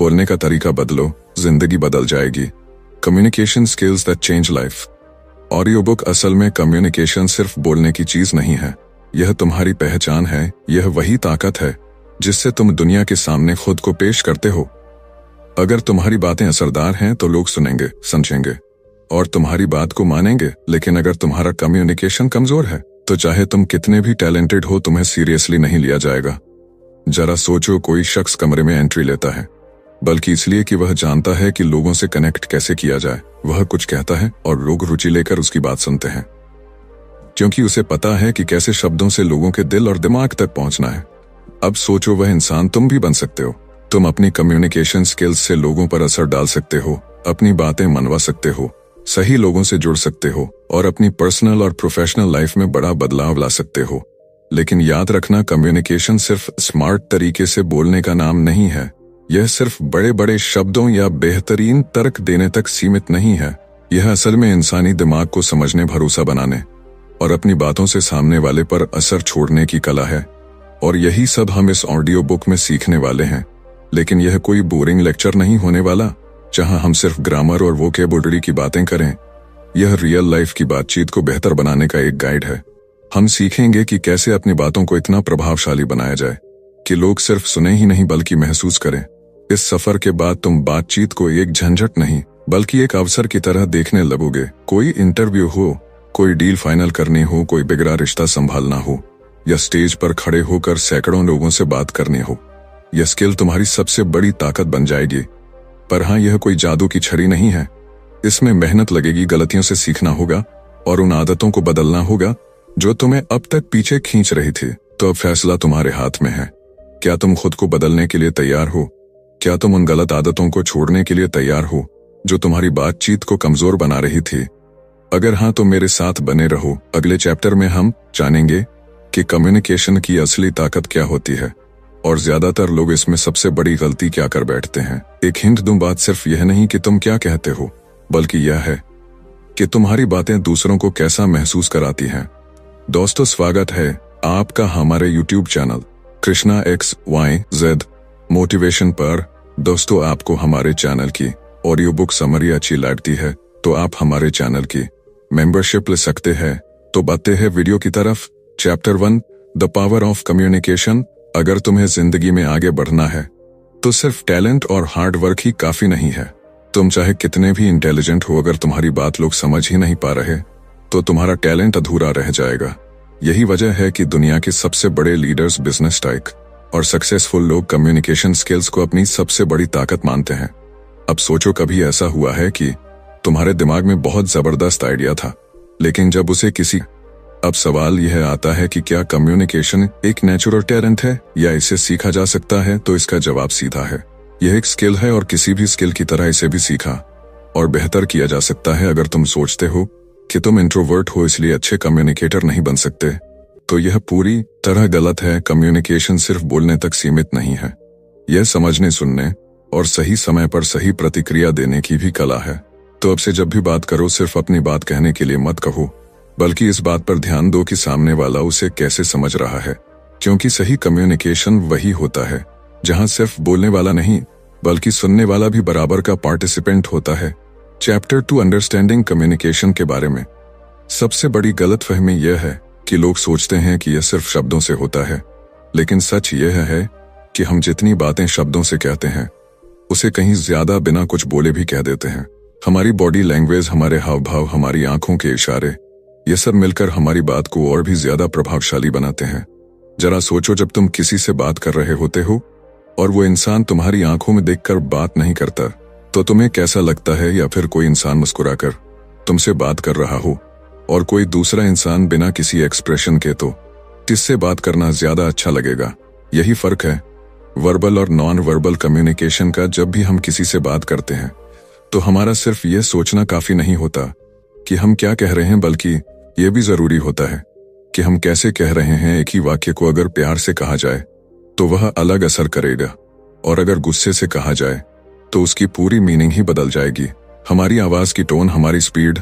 बोलने का तरीका बदलो, जिंदगी बदल जाएगी। Communication skills that change life. Audio book असल में कम्युनिकेशन सिर्फ बोलने की चीज नहीं है, यह तुम्हारी पहचान है। यह वही ताकत है जिससे तुम दुनिया के सामने खुद को पेश करते हो। अगर तुम्हारी बातें असरदार हैं तो लोग सुनेंगे, समझेंगे और तुम्हारी बात को मानेंगे। लेकिन अगर तुम्हारा कम्युनिकेशन कमजोर है तो चाहे तुम कितने भी टैलेंटेड हो, तुम्हें सीरियसली नहीं लिया जाएगा। जरा सोचो, कोई शख्स कमरे में एंट्री लेता है बल्कि इसलिए कि वह जानता है कि लोगों से कनेक्ट कैसे किया जाए। वह कुछ कहता है और लोग रुचि लेकर उसकी बात सुनते हैं, क्योंकि उसे पता है कि कैसे शब्दों से लोगों के दिल और दिमाग तक पहुंचना है। अब सोचो, वह इंसान तुम भी बन सकते हो। तुम अपनी कम्युनिकेशन स्किल्स से लोगों पर असर डाल सकते हो, अपनी बातें मनवा सकते हो, सही लोगों से जुड़ सकते हो और अपनी पर्सनल और प्रोफेशनल लाइफ में बड़ा बदलाव ला सकते हो। लेकिन याद रखना, कम्युनिकेशन सिर्फ स्मार्ट तरीके से बोलने का नाम नहीं है। यह सिर्फ बड़े बड़े शब्दों या बेहतरीन तर्क देने तक सीमित नहीं है। यह असल में इंसानी दिमाग को समझने, भरोसा बनाने और अपनी बातों से सामने वाले पर असर छोड़ने की कला है। और यही सब हम इस ऑडियो बुक में सीखने वाले हैं। लेकिन यह कोई बोरिंग लेक्चर नहीं होने वाला जहां हम सिर्फ ग्रामर और वोकैबुलरी की बातें करें। यह रियल लाइफ की बातचीत को बेहतर बनाने का एक गाइड है। हम सीखेंगे कि कैसे अपनी बातों को इतना प्रभावशाली बनाया जाए कि लोग सिर्फ सुने ही नहीं बल्कि महसूस करें। इस सफर के बाद तुम बातचीत को एक झंझट नहीं बल्कि एक अवसर की तरह देखने लगोगे। कोई इंटरव्यू हो, कोई डील फाइनल करनी हो, कोई बिगड़ा रिश्ता संभालना हो या स्टेज पर खड़े होकर सैकड़ों लोगों से बात करनी हो, यह स्किल तुम्हारी सबसे बड़ी ताकत बन जाएगी। पर हाँ, यह कोई जादू की छड़ी नहीं है। इसमें मेहनत लगेगी, गलतियों से सीखना होगा और उन आदतों को बदलना होगा जो तुम्हें अब तक पीछे खींच रही थी। तो अब फैसला तुम्हारे हाथ में है। क्या तुम खुद को बदलने के लिए तैयार हो? क्या तुम उन गलत आदतों को छोड़ने के लिए तैयार हो जो तुम्हारी बातचीत को कमजोर बना रही थी? अगर हाँ, तो मेरे साथ बने रहो। अगले चैप्टर में हम जानेंगे कि कम्युनिकेशन की असली ताकत क्या होती है और ज्यादातर लोग इसमें सबसे बड़ी गलती क्या कर बैठते हैं। एक हिंट दूं, बात सिर्फ यह नहीं कि तुम क्या कहते हो, बल्कि यह है कि तुम्हारी बातें दूसरों को कैसा महसूस कराती हैं। दोस्तों, स्वागत है आपका हमारे YouTube channel Krishna XYZ motivation पर। दोस्तों, आपको हमारे चैनल की ऑडियो बुक समरी अच्छी लगती है तो आप हमारे चैनल की मेंबरशिप ले सकते हैं। तो बढ़ते हैं वीडियो की तरफ। Chapter 1, the power of communication. अगर तुम्हें जिंदगी में आगे बढ़ना है तो सिर्फ टैलेंट और हार्ड वर्क ही काफी नहीं है। तुम चाहे कितने भी इंटेलिजेंट हो, अगर तुम्हारी बात लोग समझ ही नहीं पा रहे तो तुम्हारा टैलेंट अधूरा रह जाएगा। यही वजह है कि दुनिया के सबसे बड़े लीडर्स, बिजनेस टाइक और सक्सेसफुल लोग कम्युनिकेशन स्किल्स को अपनी सबसे बड़ी ताकत मानते हैं। अब सोचो, कभी ऐसा हुआ है कि तुम्हारे दिमाग में बहुत जबरदस्त आइडिया था, लेकिन जब उसे किसी अब सवाल यह आता है कि क्या कम्युनिकेशन एक नेचुरल टैलेंट है या इसे सीखा जा सकता है? तो इसका जवाब सीधा है, यह एक स्किल है और किसी भी स्किल की तरह इसे भी सीखा और बेहतर किया जा सकता है। अगर तुम सोचते हो कि तुम इंट्रोवर्ट हो इसलिए अच्छे कम्युनिकेटर नहीं बन सकते, तो यह पूरी तरह गलत है। कम्युनिकेशन सिर्फ बोलने तक सीमित नहीं है, यह समझने, सुनने और सही समय पर सही प्रतिक्रिया देने की भी कला है। तो अब से जब भी बात करो, सिर्फ अपनी बात कहने के लिए मत कहो, बल्कि इस बात पर ध्यान दो कि सामने वाला उसे कैसे समझ रहा है। क्योंकि सही कम्युनिकेशन वही होता है जहां सिर्फ बोलने वाला नहीं बल्कि सुनने वाला भी बराबर का पार्टिसिपेंट होता है। चैप्टर 2, अंडरस्टैंडिंग कम्युनिकेशन के बारे में। सबसे बड़ी गलतफहमी यह है कि लोग सोचते हैं कि यह सिर्फ शब्दों से होता है, लेकिन सच यह है कि हम जितनी बातें शब्दों से कहते हैं उसे कहीं ज्यादा बिना कुछ बोले भी कह देते हैं। हमारी बॉडी लैंग्वेज, हमारे हाव भाव, हमारी आंखों के इशारे, ये सब मिलकर हमारी बात को और भी ज्यादा प्रभावशाली बनाते हैं। जरा सोचो, जब तुम किसी से बात कर रहे होते हो और वो इंसान तुम्हारी आंखों में देखकर बात नहीं करता, तो तुम्हें कैसा लगता है? या फिर कोई इंसान मुस्कुराकर तुमसे बात कर रहा हो और कोई दूसरा इंसान बिना किसी एक्सप्रेशन के, तो किससे बात करना ज्यादा अच्छा लगेगा? यही फर्क है वर्बल और नॉन वर्बल कम्युनिकेशन का। जब भी हम किसी से बात करते हैं तो हमारा सिर्फ यह सोचना काफी नहीं होता कि हम क्या कह रहे हैं, बल्कि यह भी जरूरी होता है कि हम कैसे कह रहे हैं। एक ही वाक्य को अगर प्यार से कहा जाए तो वह अलग असर करेगा, और अगर गुस्से से कहा जाए तो उसकी पूरी मीनिंग ही बदल जाएगी। हमारी आवाज की टोन, हमारी स्पीड,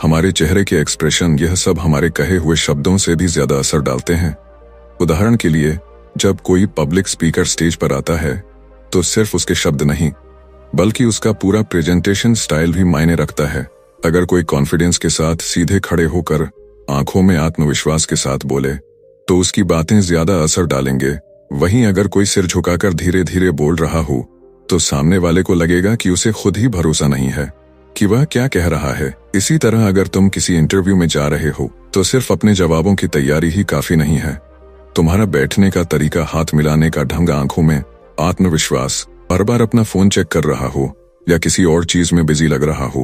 हमारे चेहरे के एक्सप्रेशन, यह सब हमारे कहे हुए शब्दों से भी ज्यादा असर डालते हैं। उदाहरण के लिए, जब कोई पब्लिक स्पीकर स्टेज पर आता है तो सिर्फ उसके शब्द नहीं बल्कि उसका पूरा प्रेजेंटेशन स्टाइल भी मायने रखता है। अगर कोई कॉन्फिडेंस के साथ सीधे खड़े होकर आंखों में आत्मविश्वास के साथ बोले तो उसकी बातें ज्यादा असर डालेंगे। वहीं अगर कोई सिर झुकाकर धीरे धीरे बोल रहा हो तो सामने वाले को लगेगा कि उसे खुद ही भरोसा नहीं है कि वह क्या कह रहा है। इसी तरह अगर तुम किसी इंटरव्यू में जा रहे हो तो सिर्फ अपने जवाबों की तैयारी ही काफी नहीं है। तुम्हारा बैठने का तरीका, हाथ मिलाने का ढंग, आंखों में आत्मविश्वास, बार बार अपना फोन चेक कर रहा हो या किसी और चीज में बिजी लग रहा हो,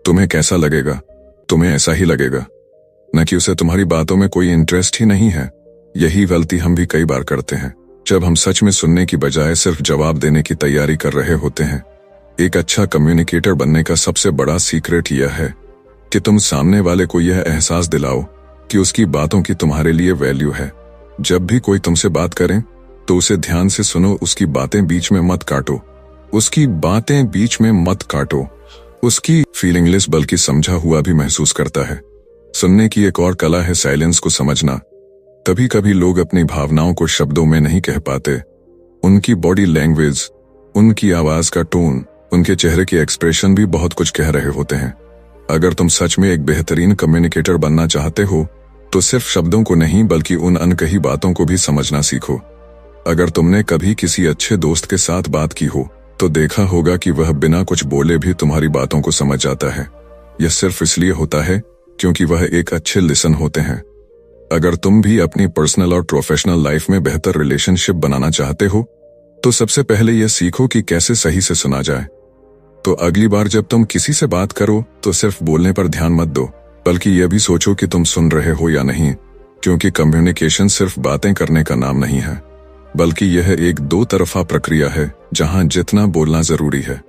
तुम्हें कैसा लगेगा? तुम्हें ऐसा ही लगेगा, न कि उसे तुम्हारी बातों में कोई इंटरेस्ट ही नहीं है। यही गलती हम भी कई बार करते हैं जब हम सच में सुनने की बजाय सिर्फ जवाब देने की तैयारी कर रहे होते हैं। एक अच्छा कम्युनिकेटर बनने का सबसे बड़ा सीक्रेट यह है कि तुम सामने वाले को यह एहसास दिलाओ कि उसकी बातों की तुम्हारे लिए वैल्यू है। जब भी कोई तुमसे बात करे तो उसे ध्यान से सुनो, उसकी बातें बीच में मत काटो। उसकी बातें बीच में मत काटो। उसकी फीलिंगलेस बल्कि समझा हुआ भी महसूस करता है। सुनने की एक और कला है साइलेंस को समझना। कभी कभी लोग अपनी भावनाओं को शब्दों में नहीं कह पाते। उनकी बॉडी लैंग्वेज, उनकी आवाज का टोन, उनके चेहरे के एक्सप्रेशन भी बहुत कुछ कह रहे होते हैं। अगर तुम सच में एक बेहतरीन कम्युनिकेटर बनना चाहते हो तो सिर्फ शब्दों को नहीं बल्कि उन अनकही बातों को भी समझना सीखो। अगर तुमने कभी किसी अच्छे दोस्त के साथ बात की हो तो देखा होगा कि वह बिना कुछ बोले भी तुम्हारी बातों को समझ जाता है। यह सिर्फ इसलिए होता है क्योंकि वह एक अच्छे लिसन होते हैं। अगर तुम भी अपनी पर्सनल और प्रोफेशनल लाइफ में बेहतर रिलेशनशिप बनाना चाहते हो तो सबसे पहले यह सीखो कि कैसे सही से सुना जाए। तो अगली बार जब तुम किसी से बात करो तो सिर्फ बोलने पर ध्यान मत दो बल्कि यह भी सोचो कि तुम सुन रहे हो या नहीं, क्योंकि कम्युनिकेशन सिर्फ बातें करने का नाम नहीं है बल्कि यह एक दो तरफा प्रक्रिया है जहां जितना बोलना जरूरी है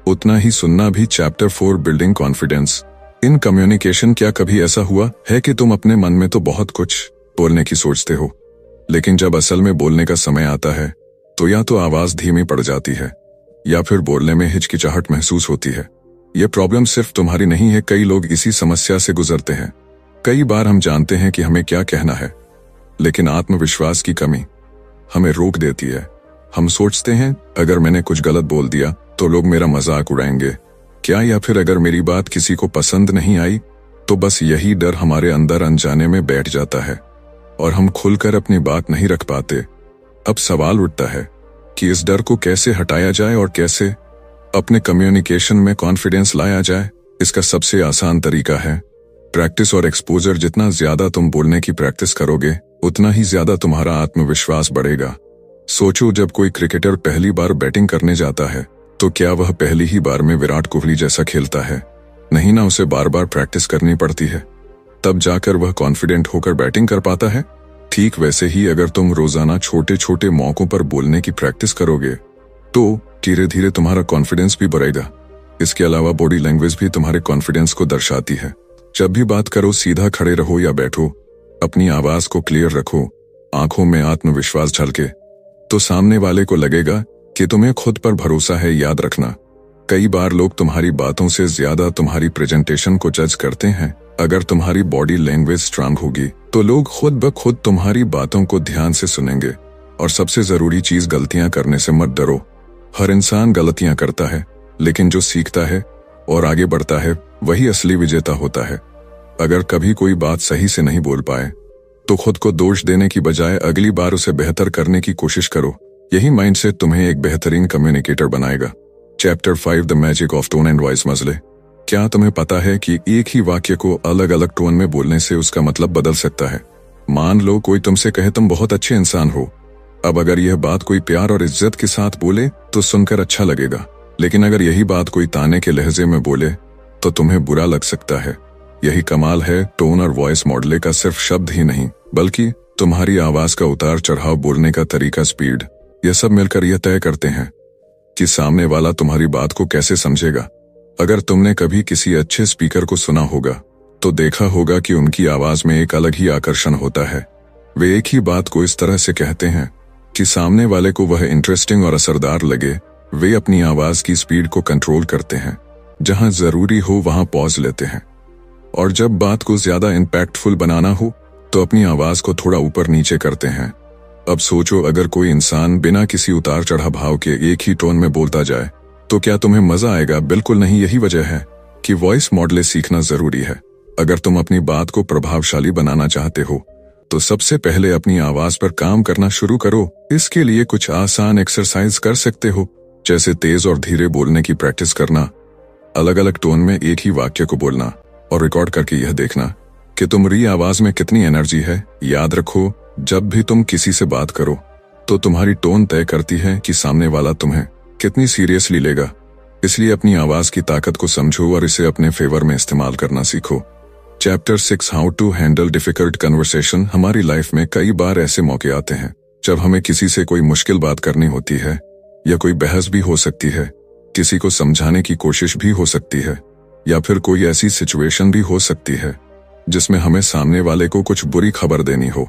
उतना ही सुनना भी। Chapter 4 building confidence in communication. क्या कभी ऐसा हुआ है कि तुम अपने मन में तो बहुत कुछ बोलने की सोचते हो, लेकिन जब असल में बोलने का समय आता है तो या तो आवाज धीमी पड़ जाती है या फिर बोलने में हिचकिचाहट महसूस होती है। यह प्रॉब्लम सिर्फ तुम्हारी नहीं है, कई लोग इसी समस्या से गुजरते हैं। कई बार हम जानते हैं कि हमें क्या कहना है, लेकिन आत्मविश्वास की कमी हमें रोक देती है। हम सोचते हैं अगर मैंने कुछ गलत बोल दिया तो लोग मेरा मजाक उड़ाएंगे क्या, या फिर अगर मेरी बात किसी को पसंद नहीं आई तो बस यही डर हमारे अंदर अनजाने में बैठ जाता है और हम खुलकर अपनी बात नहीं रख पाते। अब सवाल उठता है कि इस डर को कैसे हटाया जाए और कैसे अपने कम्युनिकेशन में कॉन्फिडेंस लाया जाए। इसका सबसे आसान तरीका है प्रैक्टिस और एक्सपोजर। जितना ज्यादा तुम बोलने की प्रैक्टिस करोगे उतना ही ज्यादा तुम्हारा आत्मविश्वास बढ़ेगा। सोचो, जब कोई क्रिकेटर पहली बार बैटिंग करने जाता है तो क्या वह पहली ही बार में विराट कोहली जैसा खेलता है? नहीं ना, उसे बार बार प्रैक्टिस करनी पड़ती है, तब जाकर वह कॉन्फिडेंट होकर बैटिंग कर पाता है। ठीक वैसे ही अगर तुम रोजाना छोटे छोटे मौकों पर बोलने की प्रैक्टिस करोगे तो धीरे धीरे तुम्हारा कॉन्फिडेंस भी बढ़ेगा। इसके अलावा बॉडी लैंग्वेज भी तुम्हारे कॉन्फिडेंस को दर्शाती है। जब भी बात करो सीधा खड़े रहो या बैठो, अपनी आवाज को क्लियर रखो, आंखों में आत्मविश्वास झलके तो सामने वाले को लगेगा कि तुम्हें खुद पर भरोसा है। याद रखना, कई बार लोग तुम्हारी बातों से ज्यादा तुम्हारी प्रेजेंटेशन को जज करते हैं। अगर तुम्हारी बॉडी लैंग्वेज स्ट्रांग होगी तो लोग खुद ब खुद तुम्हारी बातों को ध्यान से सुनेंगे। और सबसे जरूरी चीज, गलतियां करने से मत डरो। हर इंसान गलतियां करता है, लेकिन जो सीखता है और आगे बढ़ता है वही असली विजेता होता है। अगर कभी कोई बात सही से नहीं बोल पाए तो खुद को दोष देने की बजाय अगली बार उसे बेहतर करने की कोशिश करो। यही माइंडसेट तुम्हें एक बेहतरीन कम्युनिकेटर बनाएगा। Chapter 5 the magic of tone and voice मसले। क्या तुम्हें पता है कि एक ही वाक्य को अलग अलग टोन में बोलने से उसका मतलब बदल सकता है? मान लो कोई तुमसे कहे तुम बहुत अच्छे इंसान हो। अब अगर यह बात कोई प्यार और इज्जत के साथ बोले तो सुनकर अच्छा लगेगा, लेकिन अगर यही बात कोई ताने के लहजे में बोले तो तुम्हें बुरा लग सकता है। यही कमाल है टोन और वॉइस मॉडल का। सिर्फ शब्द ही नहीं बल्कि तुम्हारी आवाज का उतार चढ़ाव, बोलने का तरीका, स्पीड, यह सब मिलकर यह तय करते हैं कि सामने वाला तुम्हारी बात को कैसे समझेगा। अगर तुमने कभी किसी अच्छे स्पीकर को सुना होगा तो देखा होगा कि उनकी आवाज में एक अलग ही आकर्षण होता है। वे एक ही बात को इस तरह से कहते हैं कि सामने वाले को वह इंटरेस्टिंग और असरदार लगे। वे अपनी आवाज की स्पीड को कंट्रोल करते हैं, जहां जरूरी हो वहां पॉज लेते हैं, और जब बात को ज्यादा इम्पैक्टफुल बनाना हो तो अपनी आवाज को थोड़ा ऊपर नीचे करते हैं। अब सोचो, अगर कोई इंसान बिना किसी उतार चढ़ाव भाव के एक ही टोन में बोलता जाए तो क्या तुम्हें मजा आएगा? बिल्कुल नहीं। यही वजह है कि वॉइस मॉडल सीखना जरूरी है। अगर तुम अपनी बात को प्रभावशाली बनाना चाहते हो तो सबसे पहले अपनी आवाज पर काम करना शुरू करो। इसके लिए कुछ आसान एक्सरसाइज कर सकते हो, जैसे तेज और धीरे बोलने की प्रैक्टिस करना, अलग अलग टोन में एक ही वाक्य को बोलना और रिकॉर्ड करके यह देखना कि तुम्हारी आवाज में कितनी एनर्जी है। याद रखो, जब भी तुम किसी से बात करो तो तुम्हारी टोन तय करती है कि सामने वाला तुम्हें कितनी सीरियसली लेगा। इसलिए अपनी आवाज की ताकत को समझो और इसे अपने फेवर में इस्तेमाल करना सीखो। Chapter 6 how to handle difficult conversation. हमारी लाइफ में कई बार ऐसे मौके आते हैं जब हमें किसी से कोई मुश्किल बात करनी होती है, या कोई बहस भी हो सकती है, किसी को समझाने की कोशिश भी हो सकती है, या फिर कोई ऐसी सिचुएशन भी हो सकती है जिसमें हमें सामने वाले को कुछ बुरी खबर देनी हो।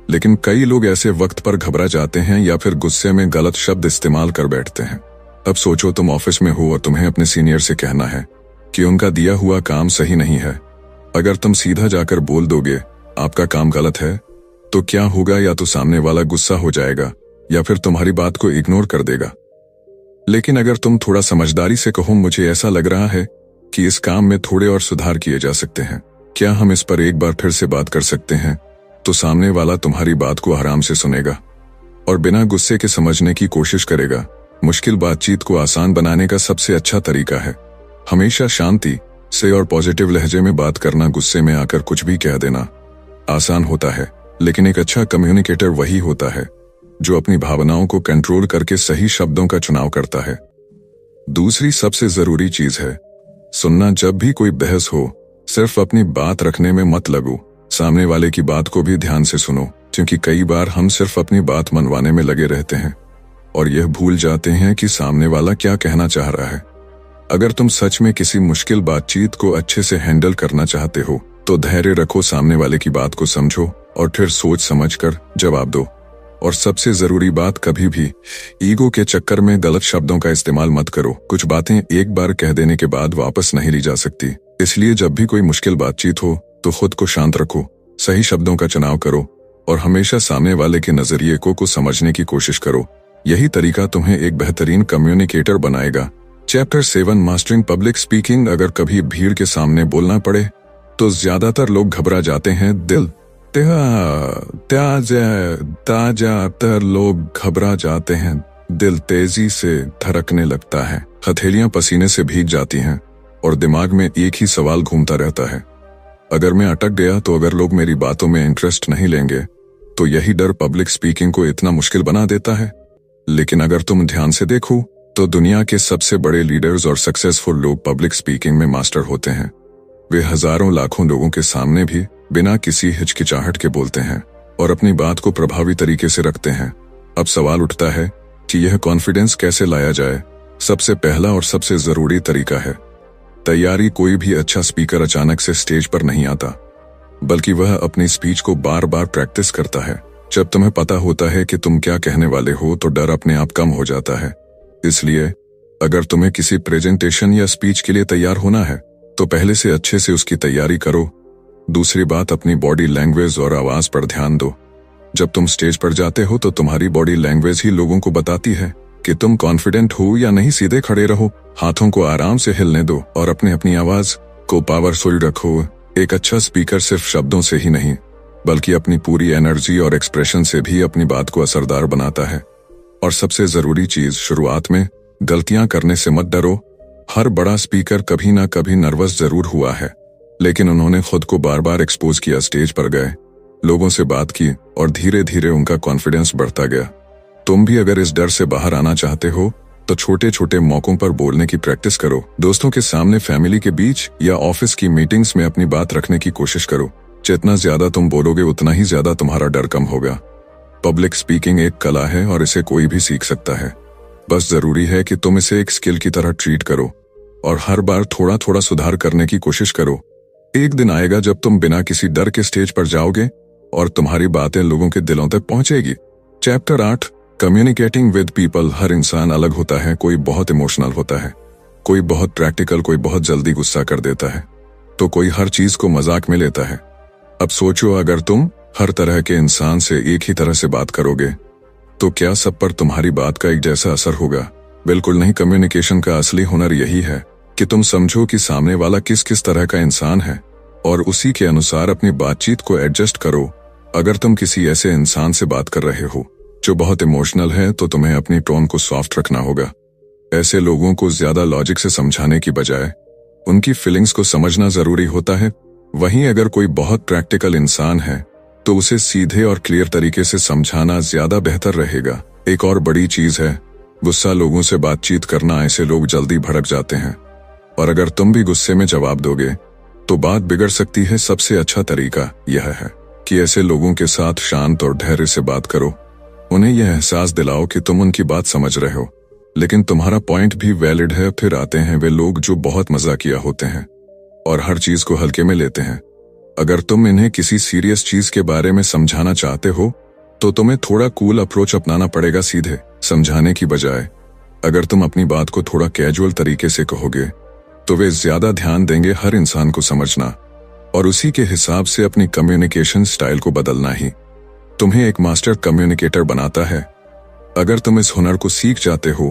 लेकिन कई लोग ऐसे वक्त पर घबरा जाते हैं या फिर गुस्से में गलत शब्द इस्तेमाल कर बैठते हैं। अब सोचो, तुम ऑफिस में हो और तुम्हें अपने सीनियर से कहना है कि उनका दिया हुआ काम सही नहीं है। अगर तुम सीधा जाकर बोल दोगे आपका काम गलत है, तो क्या होगा? या तो सामने वाला गुस्सा हो जाएगा या फिर तुम्हारी बात को इग्नोर कर देगा। लेकिन अगर तुम थोड़ा समझदारी से कहो, मुझे ऐसा लग रहा है कि इस काम में थोड़े और सुधार किए जा सकते हैं, क्या हम इस पर एक बार फिर से बात कर सकते हैं, तो सामने वाला तुम्हारी बात को आराम से सुनेगा और बिना गुस्से के समझने की कोशिश करेगा। मुश्किल बातचीत को आसान बनाने का सबसे अच्छा तरीका है हमेशा शांति से और पॉजिटिव लहजे में बात करना। गुस्से में आकर कुछ भी कह देना आसान होता है, लेकिन एक अच्छा कम्युनिकेटर वही होता है जो अपनी भावनाओं को कंट्रोल करके सही शब्दों का चुनाव करता है। दूसरी सबसे जरूरी चीज है सुनना। जब भी कोई बहस हो, सिर्फ अपनी बात रखने में मत लगो, सामने वाले की बात को भी ध्यान से सुनो, क्योंकि कई बार हम सिर्फ अपनी बात मनवाने में लगे रहते हैं और यह भूल जाते हैं कि सामने वाला क्या कहना चाह रहा है। अगर तुम सच में किसी मुश्किल बातचीत को अच्छे से हैंडल करना चाहते हो तो धैर्य रखो, सामने वाले की बात को समझो और फिर सोच समझकर जवाब दो। और सबसे जरूरी बात, कभी भी ईगो के चक्कर में गलत शब्दों का इस्तेमाल मत करो। कुछ बातें एक बार कह देने के बाद वापस नहीं ली जा सकती। इसलिए जब भी कोई मुश्किल बातचीत हो तो खुद को शांत रखो, सही शब्दों का चुनाव करो और हमेशा सामने वाले के नजरिए को समझने की कोशिश करो। यही तरीका तुम्हें एक बेहतरीन कम्युनिकेटर बनाएगा। Chapter 7 mastering public speaking. अगर कभी भीड़ के सामने बोलना पड़े तो ज्यादातर लोग घबरा जाते हैं। ज्यादातर लोग घबरा जाते हैं, दिल तेजी से धड़कने लगता है, हथेलियां पसीने से भीग जाती हैं और दिमाग में एक ही सवाल घूमता रहता है, अगर मैं अटक गया तो? अगर लोग मेरी बातों में इंटरेस्ट नहीं लेंगे तो यही डर पब्लिक स्पीकिंग को इतना मुश्किल बना देता है। लेकिन अगर तुम ध्यान से देखो तो दुनिया के सबसे बड़े लीडर्स और सक्सेसफुल लोग पब्लिक स्पीकिंग में मास्टर होते हैं। वे हजारों लाखों लोगों के सामने भी बिना किसी हिचकिचाहट के बोलते हैं और अपनी बात को प्रभावी तरीके से रखते हैं। अब सवाल उठता है कि यह कॉन्फिडेंस कैसे लाया जाए? सबसे पहला और सबसे जरूरी तरीका है तैयारी। कोई भी अच्छा स्पीकर अचानक से स्टेज पर नहीं आता, बल्कि वह अपनी स्पीच को बार बार प्रैक्टिस करता है। जब तुम्हें पता होता है कि तुम क्या कहने वाले हो तो डर अपने आप कम हो जाता है। इसलिए अगर तुम्हें किसी प्रेजेंटेशन या स्पीच के लिए तैयार होना है तो पहले से अच्छे से उसकी तैयारी करो। दूसरी बात, अपनी बॉडी लैंग्वेज और आवाज पर ध्यान दो। जब तुम स्टेज पर जाते हो तो तुम्हारी बॉडी लैंग्वेज ही लोगों को बताती है कि तुम कॉन्फिडेंट हो या नहीं। सीधे खड़े रहो, हाथों को आराम से हिलने दो और अपनी आवाज को पावरफुल रखो। एक अच्छा स्पीकर सिर्फ शब्दों से ही नहीं बल्कि अपनी पूरी एनर्जी और एक्सप्रेशन से भी अपनी बात को असरदार बनाता है। और सबसे जरूरी चीज, शुरुआत में गलतियां करने से मत डरो। हर बड़ा स्पीकर कभी ना कभी नर्वस जरूर हुआ है, लेकिन उन्होंने खुद को बार बार एक्सपोज किया, स्टेज पर गए, लोगों से बात की और धीरे धीरे उनका कॉन्फिडेंस बढ़ता गया। तुम भी अगर इस डर से बाहर आना चाहते हो तो छोटे छोटे मौकों पर बोलने की प्रैक्टिस करो। दोस्तों के सामने, फैमिली के बीच या ऑफिस की मीटिंग्स में अपनी बात रखने की कोशिश करो। जितना ज्यादा तुम बोलोगे उतना ही ज्यादा तुम्हारा डर कम होगा। पब्लिक स्पीकिंग एक कला है और इसे कोई भी सीख सकता है। बस जरूरी है कि तुम इसे एक स्किल की तरह ट्रीट करो और हर बार थोड़ा थोड़ा सुधार करने की कोशिश करो। एक दिन आएगा जब तुम बिना किसी डर के स्टेज पर जाओगे और तुम्हारी बातें लोगों के दिलों तक पहुंचेगी। Chapter 8 communicating with people. हर इंसान अलग होता है, कोई बहुत इमोशनल होता है, कोई बहुत प्रैक्टिकल, कोई बहुत जल्दी गुस्सा कर देता है, तो कोई हर चीज को मजाक में लेता है। अब सोचो, अगर तुम हर तरह के इंसान से एक ही तरह से बात करोगे तो क्या सब पर तुम्हारी बात का एक जैसा असर होगा? बिल्कुल नहीं। कम्युनिकेशन का असली हुनर यही है कि तुम समझो कि सामने वाला किस किस तरह का इंसान है और उसी के अनुसार अपनी बातचीत को एडजस्ट करो। अगर तुम किसी ऐसे इंसान से बात कर रहे हो जो बहुत इमोशनल है तो तुम्हें अपनी टोन को सॉफ्ट रखना होगा। ऐसे लोगों को ज्यादा लॉजिक से समझाने की बजाय उनकी फीलिंग्स को समझना जरूरी होता है। वहीं अगर कोई बहुत प्रैक्टिकल इंसान है तो उसे सीधे और क्लियर तरीके से समझाना ज्यादा बेहतर रहेगा। एक और बड़ी चीज है गुस्सा लोगों से बातचीत करना। ऐसे लोग जल्दी भड़क जाते हैं और अगर तुम भी गुस्से में जवाब दोगे तो बात बिगड़ सकती है। सबसे अच्छा तरीका यह है कि ऐसे लोगों के साथ शांत और धैर्य से बात करो। उन्हें यह एहसास दिलाओ कि तुम उनकी बात समझ रहे हो लेकिन तुम्हारा पॉइंट भी वैलिड है। फिर आते हैं वे लोग जो बहुत मजाकिया होते हैं और हर चीज को हल्के में लेते हैं। अगर तुम इन्हें किसी सीरियस चीज के बारे में समझाना चाहते हो तो तुम्हें थोड़ा कूल अप्रोच अपनाना पड़ेगा। सीधे समझाने की बजाय अगर तुम अपनी बात को थोड़ा कैजुअल तरीके से कहोगे तो वे ज्यादा ध्यान देंगे। हर इंसान को समझना और उसी के हिसाब से अपनी कम्युनिकेशन स्टाइल को बदलना ही तुम्हें एक मास्टर कम्युनिकेटर बनाता है। अगर तुम इस हुनर को सीख जाते हो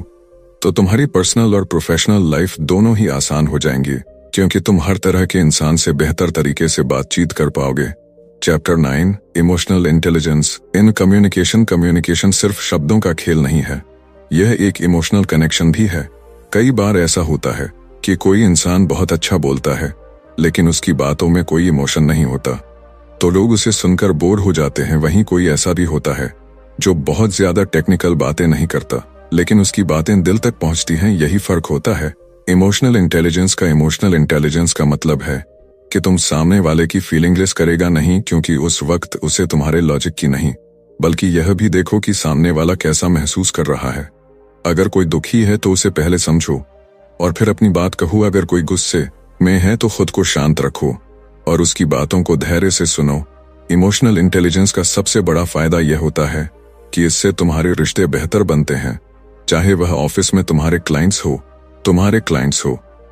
तो तुम्हारी पर्सनल और प्रोफेशनल लाइफ दोनों ही आसान हो जाएंगी क्योंकि तुम हर तरह के इंसान से बेहतर तरीके से बातचीत कर पाओगे। Chapter 9 emotional intelligence in communication. Communication सिर्फ शब्दों का खेल नहीं है, यह एक इमोशनल कनेक्शन भी है। कई बार ऐसा होता है कि कोई इंसान बहुत अच्छा बोलता है लेकिन उसकी बातों में कोई इमोशन नहीं होता तो लोग उसे सुनकर बोर हो जाते हैं। वहीं कोई ऐसा भी होता है जो बहुत ज्यादा टेक्निकल बातें नहीं करता लेकिन उसकी बातें दिल तक पहुंचती हैं। यही फर्क होता है इमोशनल इंटेलिजेंस का। इमोशनल इंटेलिजेंस का मतलब है कि तुम सामने वाले की फीलिंगलेस करेगा नहीं क्योंकि उस वक्त उसे तुम्हारे लॉजिक की नहीं बल्कि यह भी देखो कि सामने वाला कैसा महसूस कर रहा है। अगर कोई दुखी है तो उसे पहले समझो और फिर अपनी बात कहो। अगर कोई गुस्से में है तो खुद को शांत रखो और उसकी बातों को धैर्य से सुनो। इमोशनल इंटेलिजेंस का सबसे बड़ा फायदा यह होता है कि इससे तुम्हारे रिश्ते बेहतर बनते हैं, चाहे वह ऑफिस में तुम्हारे क्लाइंट्स हो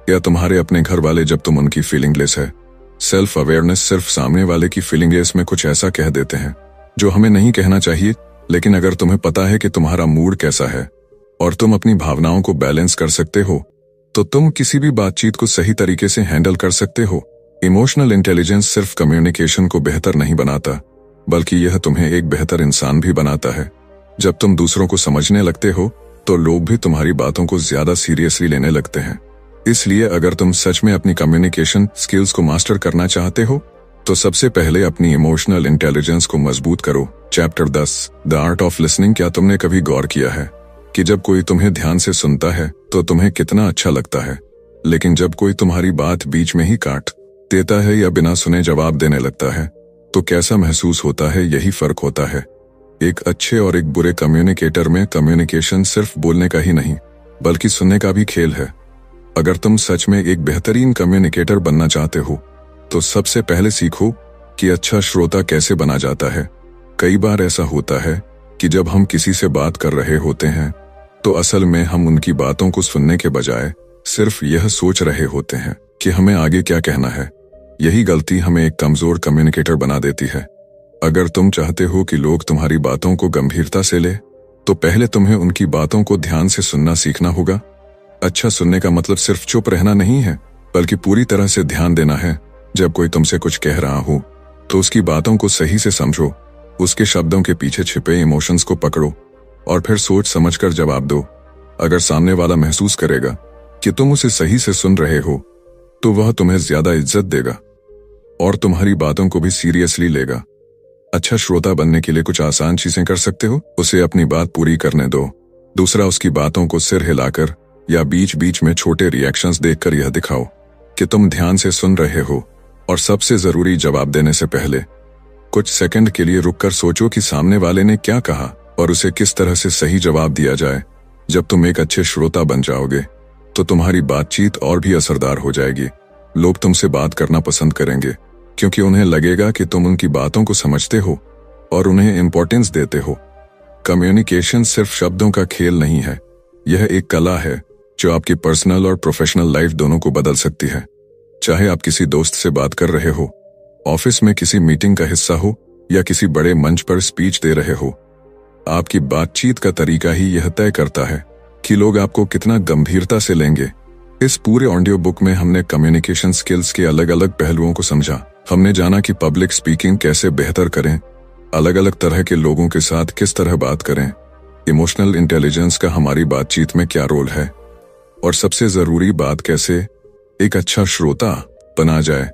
या तुम्हारे अपने घर वाले। जब तुम उनकी फीलिंगलेस है, सेल्फ अवेयरनेस सिर्फ सामने वाले की फीलिंगलेस में कुछ ऐसा कह देते हैं जो हमें नहीं कहना चाहिए। लेकिन अगर तुम्हें पता है कि तुम्हारा मूड कैसा है और तुम अपनी भावनाओं को बैलेंस कर सकते हो तो तुम किसी भी बातचीत को सही तरीके से हैंडल कर सकते हो। इमोशनल इंटेलिजेंस सिर्फ कम्युनिकेशन को बेहतर नहीं बनाता बल्कि यह तुम्हें एक बेहतर इंसान भी बनाता है। जब तुम दूसरों को समझने लगते हो तो लोग भी तुम्हारी बातों को ज्यादा सीरियसली लेने लगते हैं। इसलिए अगर तुम सच में अपनी कम्युनिकेशन स्किल्स को मास्टर करना चाहते हो तो सबसे पहले अपनी इमोशनल इंटेलिजेंस को मजबूत करो। Chapter 10 the art of listening. क्या तुमने कभी गौर किया है कि जब कोई तुम्हें ध्यान से सुनता है तो तुम्हें कितना अच्छा लगता है, लेकिन जब कोई तुम्हारी बात बीच में ही काट देता है या बिना सुने जवाब देने लगता है तो कैसा महसूस होता है? यही फर्क होता है एक अच्छे और एक बुरे कम्युनिकेटर में। कम्युनिकेशन सिर्फ बोलने का ही नहीं बल्कि सुनने का भी खेल है। अगर तुम सच में एक बेहतरीन कम्युनिकेटर बनना चाहते हो तो सबसे पहले सीखो कि अच्छा श्रोता कैसे बना जाता है। कई बार ऐसा होता है कि जब हम किसी से बात कर रहे होते हैं तो असल में हम उनकी बातों को सुनने के बजाय सिर्फ यह सोच रहे होते हैं कि हमें आगे क्या कहना है। यही गलती हमें एक कमजोर कम्युनिकेटर बना देती है। अगर तुम चाहते हो कि लोग तुम्हारी बातों को गंभीरता से ले तो पहले तुम्हें उनकी बातों को ध्यान से सुनना सीखना होगा। अच्छा सुनने का मतलब सिर्फ चुप रहना नहीं है बल्कि पूरी तरह से ध्यान देना है। जब कोई तुमसे कुछ कह रहा हो तो उसकी बातों को सही से समझो, उसके शब्दों के पीछे छिपे इमोशंस को पकड़ो और फिर सोच समझकर जवाब दो। अगर सामने वाला महसूस करेगा कि तुम उसे सही से सुन रहे हो तो वह तुम्हें ज्यादा इज्जत देगा और तुम्हारी बातों को भी सीरियसली लेगा। अच्छा श्रोता बनने के लिए कुछ आसान चीजें कर सकते हो। उसे अपनी बात पूरी करने दो। दूसरा, उसकी बातों को सिर हिलाकर या बीच बीच में छोटे रिएक्शंस देकर यह दिखाओ कि तुम ध्यान से सुन रहे हो। और सबसे जरूरी, जवाब देने से पहले कुछ सेकंड के लिए रुककर सोचो कि सामने वाले ने क्या कहा और उसे किस तरह से सही जवाब दिया जाए। जब तुम एक अच्छे श्रोता बन जाओगे तो तुम्हारी बातचीत और भी असरदार हो जाएगी। लोग तुमसे बात करना पसंद करेंगे क्योंकि उन्हें लगेगा कि तुम उनकी बातों को समझते हो और उन्हें इंपॉर्टेंस देते हो। कम्युनिकेशन सिर्फ शब्दों का खेल नहीं है, यह एक कला है जो आपकी पर्सनल और प्रोफेशनल लाइफ दोनों को बदल सकती है। चाहे आप किसी दोस्त से बात कर रहे हो, ऑफिस में किसी मीटिंग का हिस्सा हो या किसी बड़े मंच पर स्पीच दे रहे हो, आपकी बातचीत का तरीका ही यह तय करता है कि लोग आपको कितना गंभीरता से लेंगे। इस पूरे ऑडियो बुक में हमने कम्युनिकेशन स्किल्स के अलग अलग पहलुओं को समझा। हमने जाना कि पब्लिक स्पीकिंग कैसे बेहतर करें, अलग अलग तरह के लोगों के साथ किस तरह बात करें, इमोशनल इंटेलिजेंस का हमारी बातचीत में क्या रोल है, और सबसे जरूरी बात कैसे एक अच्छा श्रोता बना जाए।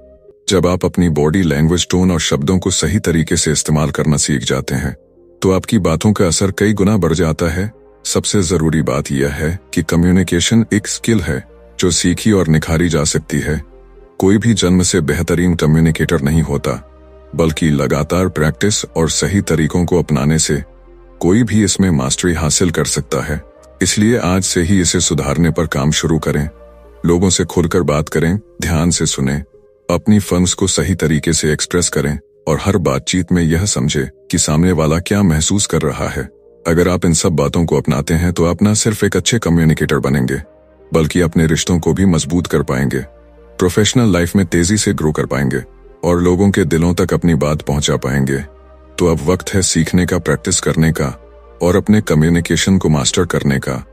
जब आप अपनी बॉडी लैंग्वेज, टोन और शब्दों को सही तरीके से इस्तेमाल करना सीख जाते हैं तो आपकी बातों का असर कई गुना बढ़ जाता है। सबसे जरूरी बात यह है कि कम्युनिकेशन एक स्किल है जो सीखी और निखारी जा सकती है। कोई भी जन्म से बेहतरीन कम्युनिकेटर नहीं होता, बल्कि लगातार प्रैक्टिस और सही तरीकों को अपनाने से कोई भी इसमें मास्टरी हासिल कर सकता है। इसलिए आज से ही इसे सुधारने पर काम शुरू करें। लोगों से खुलकर बात करें, ध्यान से सुनें, अपनी फीलिंग्स को सही तरीके से एक्सप्रेस करें और हर बातचीत में यह समझे कि सामने वाला क्या महसूस कर रहा है। अगर आप इन सब बातों को अपनाते हैं तो आप न सिर्फ एक अच्छे कम्युनिकेटर बनेंगे, बल्कि अपने रिश्तों को भी मजबूत कर पाएंगे, प्रोफेशनल लाइफ में तेजी से ग्रो कर पाएंगे और लोगों के दिलों तक अपनी बात पहुंचा पाएंगे। तो अब वक्त है सीखने का, प्रैक्टिस करने का और अपने कम्युनिकेशन को मास्टर करने का।